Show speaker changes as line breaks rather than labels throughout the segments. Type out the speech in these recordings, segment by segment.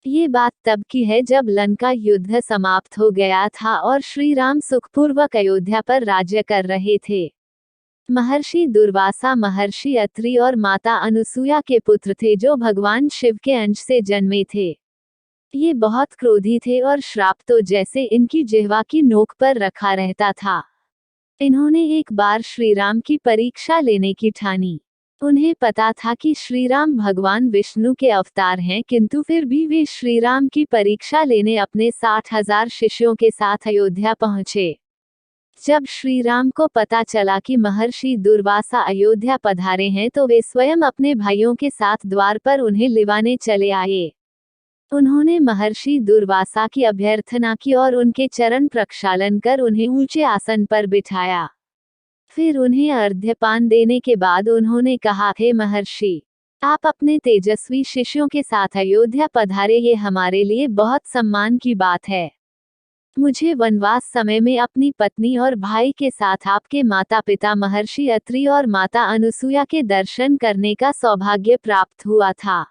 ये बात तब की है जब लंका युद्ध समाप्त हो गया था और श्री राम सुखपूर्वक अयोध्या पर राज्य कर रहे थे। महर्षि दुर्वासा महर्षि अत्रि और माता अनुसुया के पुत्र थे जो भगवान शिव के अंश से जन्मे थे। ये बहुत क्रोधी थे और श्राप तो जैसे इनकी जिह्वा की नोक पर रखा रहता था। इन्होंने एक बार श्री राम की परीक्षा लेने की ठानी। उन्हें पता था कि श्री राम भगवान विष्णु के अवतार हैं, किंतु फिर भी वे श्री राम की परीक्षा लेने अपने 60,000 शिष्यों के साथ अयोध्या पहुंचे। जब श्री राम को पता चला कि महर्षि दुर्वासा अयोध्या पधारे हैं तो वे स्वयं अपने भाइयों के साथ द्वार पर उन्हें लिवाने चले आए। उन्होंने महर्षि दुर्वासा की अभ्यर्थना की और उनके चरण प्रक्षालन कर उन्हें ऊंचे आसन पर बिठाया। फिर उन्हें अर्घ्यपान देने के बाद उन्होंने कहा, हे महर्षि, आप अपने तेजस्वी शिष्यों के साथ अयोध्या पधारे, ये हमारे लिए बहुत सम्मान की बात है। मुझे वनवास समय में अपनी पत्नी और भाई के साथ आपके माता पिता महर्षि अत्रि और माता अनुसुया के दर्शन करने का सौभाग्य प्राप्त हुआ था।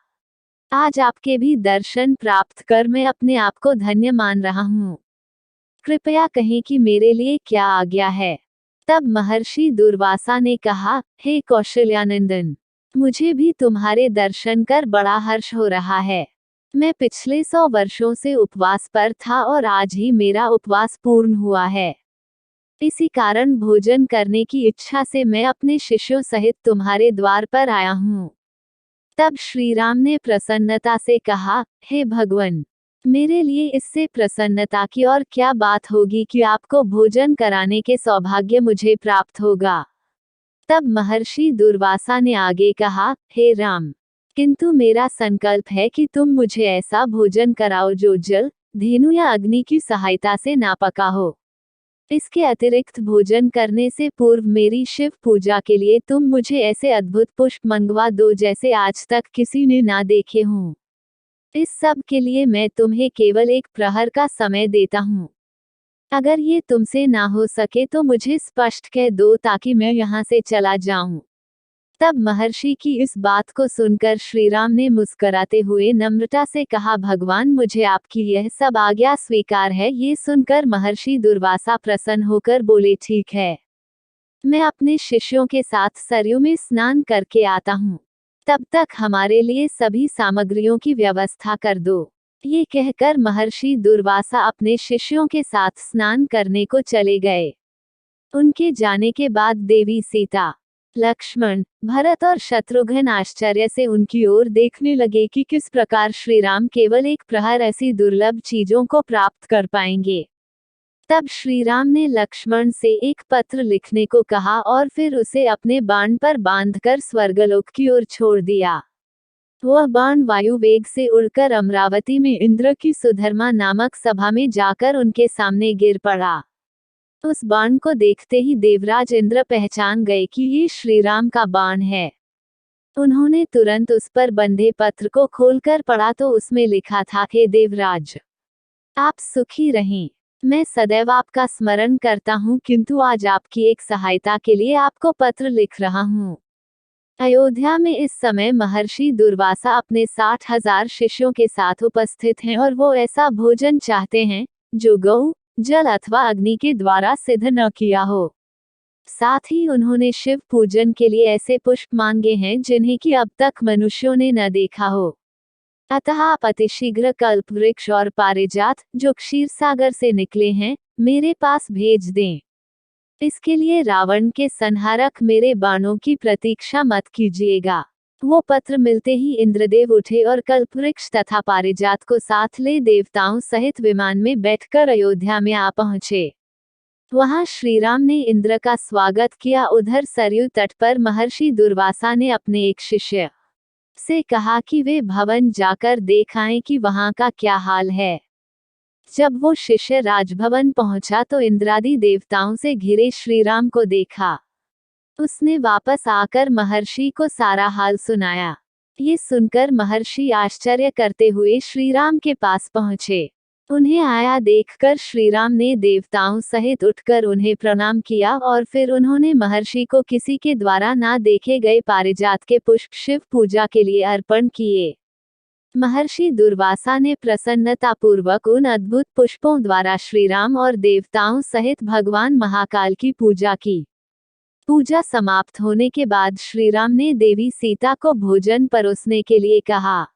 आज आपके भी दर्शन प्राप्त कर मैं अपने आप को धन्य मान रहा हूँ। कृपया कहें कि मेरे लिए क्या आज्ञा है। तब महर्षि दुर्वासा ने कहा, हे कौशल्यानंदन, मुझे भी तुम्हारे दर्शन कर बड़ा हर्ष हो रहा है। मैं पिछले 100 वर्षों से उपवास पर था और आज ही मेरा उपवास पूर्ण हुआ है। इसी कारण भोजन करने की इच्छा से मैं अपने शिष्यों सहित तुम्हारे द्वार पर आया हूँ। तब श्री राम ने प्रसन्नता से कहा, हे भगवन, मेरे लिए इससे प्रसन्नता की और क्या बात होगी कि आपको भोजन कराने के सौभाग्य मुझे प्राप्त होगा। तब महर्षि दुर्वासा ने आगे कहा, हे राम, किंतु मेरा संकल्प है कि तुम मुझे ऐसा भोजन कराओ जो जल, धेनु या अग्नि की सहायता से ना पका हो। इसके अतिरिक्त भोजन करने से पूर्व मेरी शिव पूजा के लिए तुम मुझे ऐसे अद्भुत पुष्प मंगवा दो जैसे आज तक किसी ने ना देखे हों। इस सब के लिए मैं तुम्हें केवल 1 प्रहर का समय देता हूँ। अगर ये तुमसे ना हो सके तो मुझे स्पष्ट कह दो ताकि मैं यहाँ से चला जाऊं। तब महर्षि की इस बात को सुनकर श्री राम ने मुस्कुराते हुए नम्रता से कहा, भगवान, मुझे आपकी यह सब आज्ञा स्वीकार है। ये सुनकर महर्षि दुर्वासा प्रसन्न होकर बोले, ठीक है, मैं अपने शिष्यों के साथ सरयू में स्नान करके आता हूँ। तब तक हमारे लिए सभी सामग्रियों की व्यवस्था कर दो। ये कहकर महर्षि दुर्वासा अपने शिष्यों के साथ स्नान करने को चले गए। उनके जाने के बाद देवी सीता, लक्ष्मण, भरत और शत्रुघ्न आश्चर्य से उनकी ओर देखने लगे कि किस प्रकार श्री राम केवल 1 प्रहर ऐसी दुर्लभ चीजों को प्राप्त कर पाएंगे। तब श्री राम ने लक्ष्मण से एक पत्र लिखने को कहा और फिर उसे अपने बाण पर बांधकर स्वर्गलोक की ओर छोड़ दिया। वह बाण वायु वेग से उड़कर अमरावती में इंद्र की सुधर्मा नामक सभा में जाकर उनके सामने गिर पड़ा। उस बाण को देखते ही देवराज इंद्र पहचान गए कि ये श्री राम का बाण है। उन्होंने तुरंत उस पर बंधे पत्र को खोलकर पढ़ा तो उसमें लिखा था, हे देवराज, आप सुखी रहें। मैं सदैव आपका स्मरण करता हूँ, किंतु आज आपकी एक सहायता के लिए आपको पत्र लिख रहा हूँ। अयोध्या में इस समय महर्षि दुर्वासा अपने 60,000 शिष्यों के साथ उपस्थित हैं और वो ऐसा भोजन चाहते हैं जो गौ, जल अथवा अग्नि के द्वारा सिद्ध न किया हो। साथ ही उन्होंने शिव पूजन के लिए ऐसे पुष्प मांगे हैं जिन्हें कि अब तक मनुष्यों ने न देखा हो। अतः आप अतिशीघ्र कल्प वृक्ष और पारिजात, जो क्षीर सागर से निकले हैं, मेरे पास भेज दें। इसके लिए रावण के संहारक मेरे बाणों की प्रतीक्षा मत कीजिएगा। वो पत्र मिलते ही इंद्रदेव उठे और कल्पवृक्ष तथा पारिजात को साथ ले देवताओं सहित विमान में बैठकर अयोध्या में आ पहुंचे। वहां श्री राम ने इंद्र का स्वागत किया। उधर सरयू तट पर महर्षि दुर्वासा ने अपने एक शिष्य से कहा कि वे भवन जाकर देख आएं कि वहां का क्या हाल है। जब वो शिष्य राजभवन पहुंचा तो इंद्रादि देवताओं से घिरे श्री राम को देखा। उसने वापस आकर महर्षि को सारा हाल सुनाया। ये सुनकर महर्षि आश्चर्य करते हुए श्री राम के पास पहुंचे। उन्हें आया देखकर श्री राम ने देवताओं सहित उठकर उन्हें प्रणाम किया और फिर उन्होंने महर्षि को किसी के द्वारा ना देखे गए पारिजात के पुष्प शिव पूजा के लिए अर्पण किए। महर्षि दुर्वासा ने प्रसन्नतापूर्वक उन अद्भुत पुष्पों द्वारा श्रीराम और देवताओं सहित भगवान महाकाल की पूजा की। पूजा समाप्त होने के बाद श्रीराम ने देवी सीता को भोजन परोसने के लिए कहा।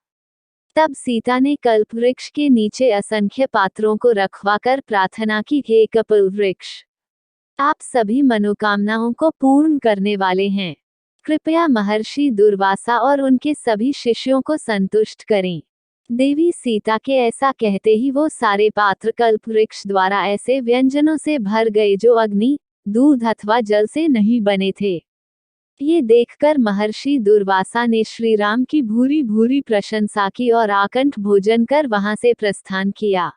तब सीता ने कल्प वृक्ष के नीचे असंख्य पात्रों को रखवाकर प्रार्थना की, हे कपिल वृक्ष, आप सभी मनोकामनाओं को पूर्ण करने वाले हैं, कृपया महर्षि दुर्वासा और उनके सभी शिष्यों को संतुष्ट करें। देवी सीता के ऐसा कहते ही वो सारे पात्र कल्प वृक्ष द्वारा ऐसे व्यंजनों से भर गए जो अग्नि, दूध अथवा जल से नहीं बने थे। ये देखकर महर्षि दुर्वासा ने श्रीराम की भूरी भूरी प्रशंसा की और आकंठ भोजन कर वहां से प्रस्थान किया।